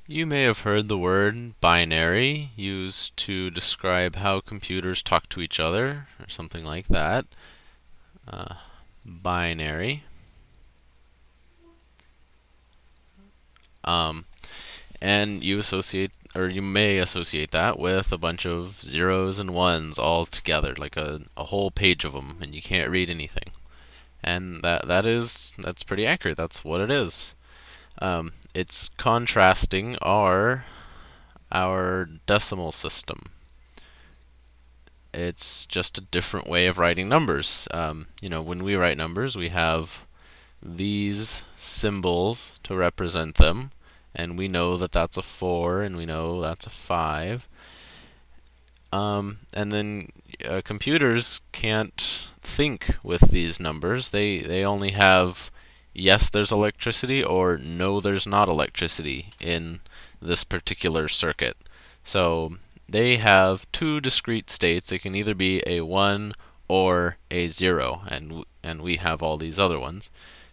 You may have heard the word binary used to describe how computers talk to each other, or something like that. Binary. And you may associate that with a bunch of zeros and ones all together, like a whole page of them, and you can't read anything. And that's pretty accurate. That's what it is. It's contrasting our decimal system. It's just a different way of writing numbers. When we write numbers, we have these symbols to represent them, and we know that that's a 4, and we know that's a 5. And then computers can't think with these numbers. They only have yes, there's electricity, or no, there's not electricity in this particular circuit. So they have two discrete states. They can either be a 1 or a 0, and we have all these other ones.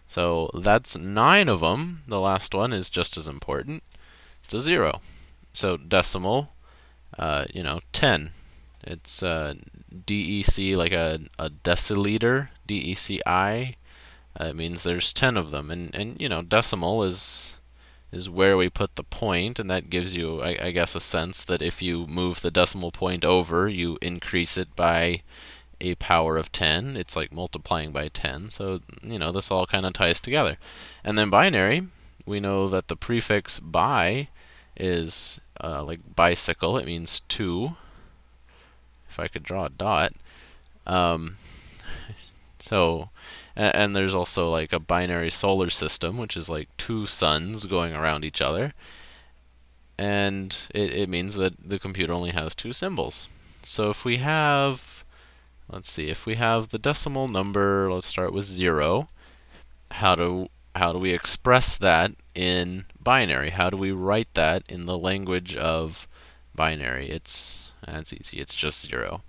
So that's 9 of them. The last one is just as important. It's a 0. So decimal, 10. It's DEC, like a deciliter, DECI. It means there's 10 of them, and decimal is where we put the point, and that gives you, I guess, a sense that if you move the decimal point over, you increase it by a power of 10. It's like multiplying by 10. So, this all kind of ties together. And then binary, we know that the prefix bi is like bicycle. It means 2. If I could draw a dot. And there's also like a binary solar system, which is like 2 suns going around each other. And it means that the computer only has 2 symbols. So if we have, let's see, if we have the decimal number, let's start with 0. How do we express that in binary? How do we write that in the language of binary? That's easy. It's just 0.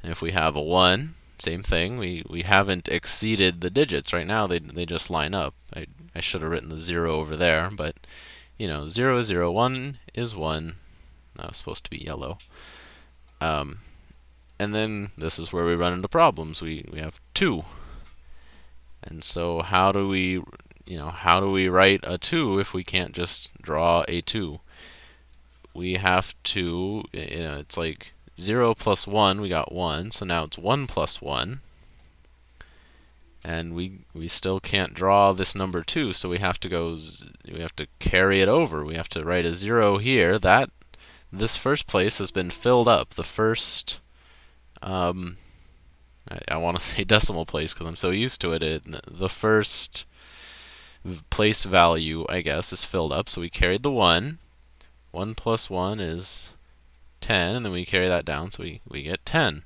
And if we have a 1, same thing. We haven't exceeded the digits. Right now they just line up. I should have written the 0 over there, but 0 is 0, 1 is 1. That was supposed to be yellow. And then this is where we run into problems. We have 2. And so how do we write a 2 if we can't just draw a 2? We have to, it's like 0 plus 1, we got 1, so now it's 1 plus 1. And we still can't draw this number 2, so we have to carry it over. We have to write a 0 here. This first place has been filled up. The first, I want to say decimal place because I'm so used to it. The first place value, I guess, is filled up, so we carried the 1. 1 plus 1 is 10, and then we carry that down, so we get 10.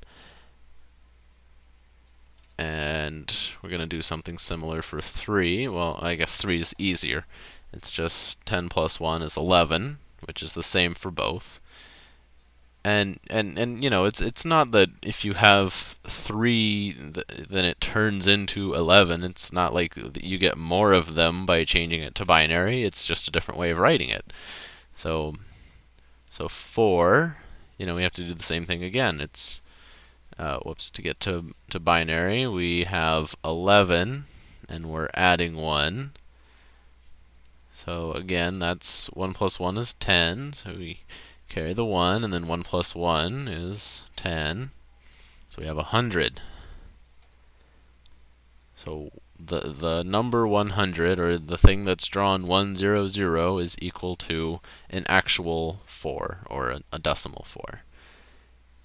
And we're going to do something similar for 3. Well, I guess 3 is easier. It's just 10 plus 1 is 11, which is the same for both. And it's not that if you have 3, then it turns into 11. It's not like you get more of them by changing it to binary. It's just a different way of writing it. So 4, we have to do the same thing again. It's to get to binary, we have 11, and we're adding 1. So again, that's 1 plus 1 is 10. So we carry the 1, and then 1 plus 1 is 10. So we have 100. So the number 100, or the thing that's drawn 100, is equal to an actual 4, or a decimal 4.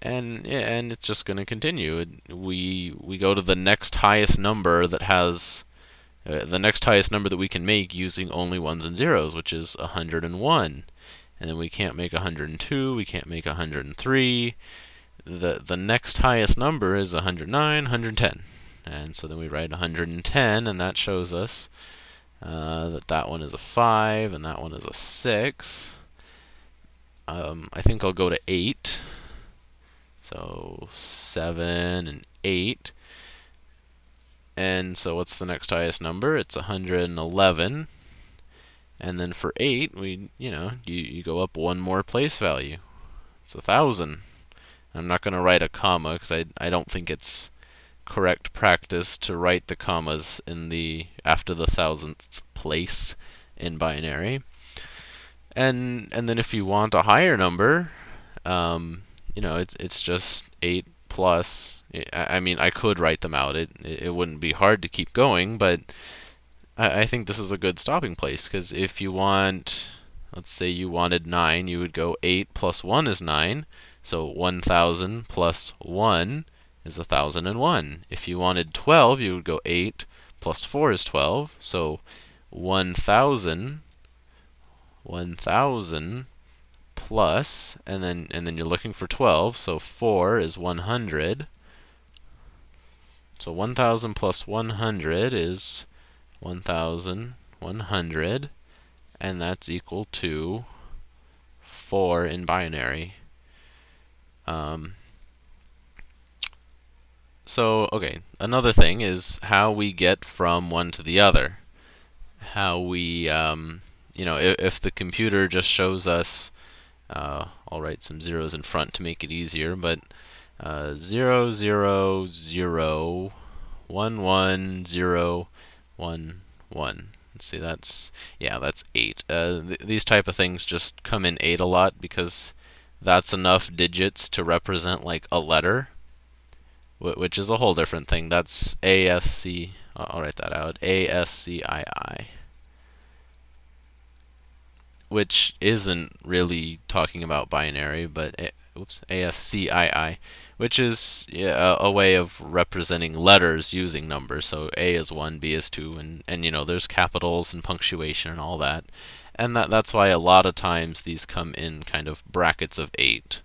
And it's just going to continue. We go to the next highest number that has the next highest number that we can make using only 1s and 0s, which is 101. And then we can't make 102. We can't make 103. The next highest number is 109, 110. And so then we write 110, and that shows us that one is a 5 and that one is a 6. I think I'll go to 8. So 7 and 8. And so what's the next highest number? It's 111. And then for 8, you go up one more place value. It's 1,000. I'm not going to write a comma because I don't think it's correct practice to write the commas after the 1,000th place in binary. And then if you want a higher number, it's just 8 plus. I mean, I could write them out. It wouldn't be hard to keep going, but I think this is a good stopping place, because if you want, let's say you wanted 9, you would go 8 plus 1 is 9, so 1,000 plus 1 is 1,001. If you wanted 12, you would go 8 plus 4 is 12, so 1,000 plus, and then you're looking for 12, so 4 is 100. So 1,000 plus 100 is 1,100, and that's equal to 4 in binary. Okay, another thing is how we get from one to the other. How we, if the computer just shows us, I'll write some zeros in front to make it easier, but 0, 0, 0, 1, 1, 0, 1, 1. Let's see, that's 8. These type of things just come in 8 a lot because that's enough digits to represent like a letter, which is a whole different thing. That's ASC. I'll write that out. ASCII. Which isn't really talking about binary, but ASCII, which is a way of representing letters using numbers. So A is 1, B is 2, and there's capitals and punctuation and all that. And that's why a lot of times these come in kind of brackets of 8.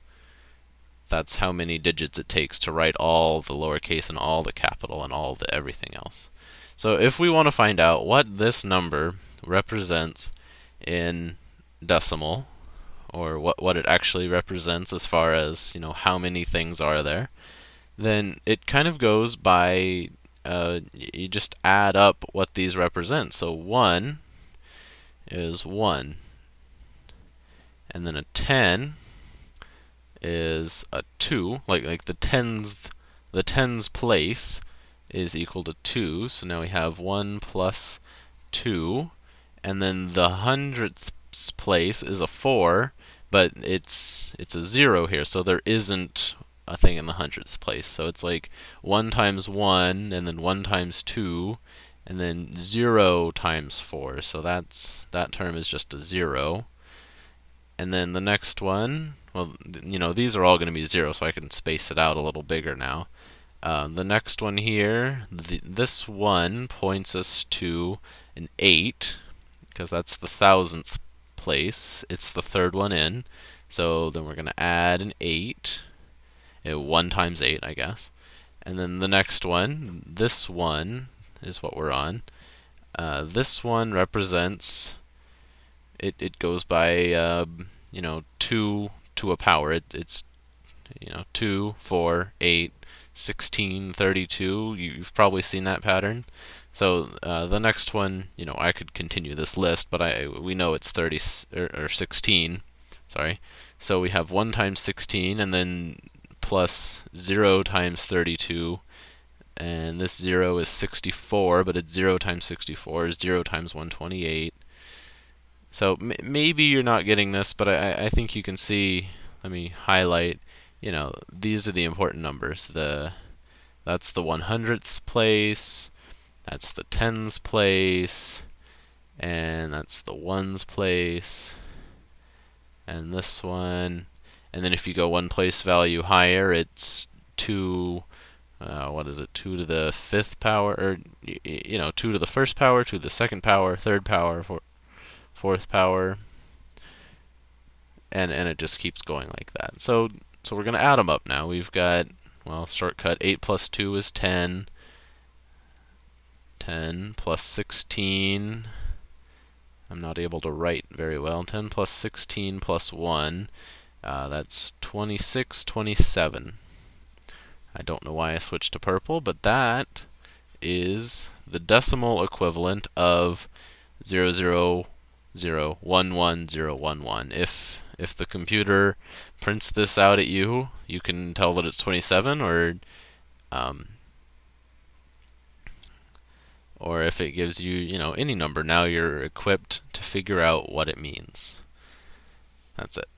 That's how many digits it takes to write all the lowercase and all the capital and all the everything else. So if we want to find out what this number represents in decimal, or what it actually represents as far as how many things are there, then it kind of goes by you just add up what these represent. So 1 is 1, and then a 10 is a 2, like the tens place is equal to 2. So now we have 1 plus 2, and then the hundredth place is a 4, but it's a 0 here, so there isn't a thing in the hundredth place. So it's like 1 times 1, and then 1 times 2, and then 0 times 4. So that term is just a 0. And then the next one, well, these are all going to be 0, so I can space it out a little bigger now. The next one here, this one points us to an 8, because that's the 1,000th place. It's the third one in. So then we're going to add an 8. 1 times 8, I guess. And then the next one, this one is what we're on. This one represents, it goes by 2 to a power. It's 2, 4, 8, 16, 32. You've probably seen that pattern. So the next one, I could continue this list, but we know it's 30 or 16. Sorry. So we have 1 times 16, and then plus 0 times 32, and this 0 is 64, but it's 0 times 64 is 0 times 128. So maybe you're not getting this, but I think you can see. Let me highlight. These are the important numbers. That's the 100th place. That's the tens place, and that's the ones place, and this one. And then if you go one place value higher, it's 2. What is it? 2 to the 5th power, or 2 to the 1st power, 2 to the 2nd power, 3rd power, 4th power, and it just keeps going like that. So we're going to add them up now. We've got, well, shortcut, 8 plus 2 is 10. 10 plus 16. I'm not able to write very well. 10 plus 16 plus 1. That's 26, 27. I don't know why I switched to purple, but that is the decimal equivalent of 0, 0, 011 If the computer prints this out at you, you can tell that it's 27, um, or if it gives you, any number, now you're equipped to figure out what it means. That's it.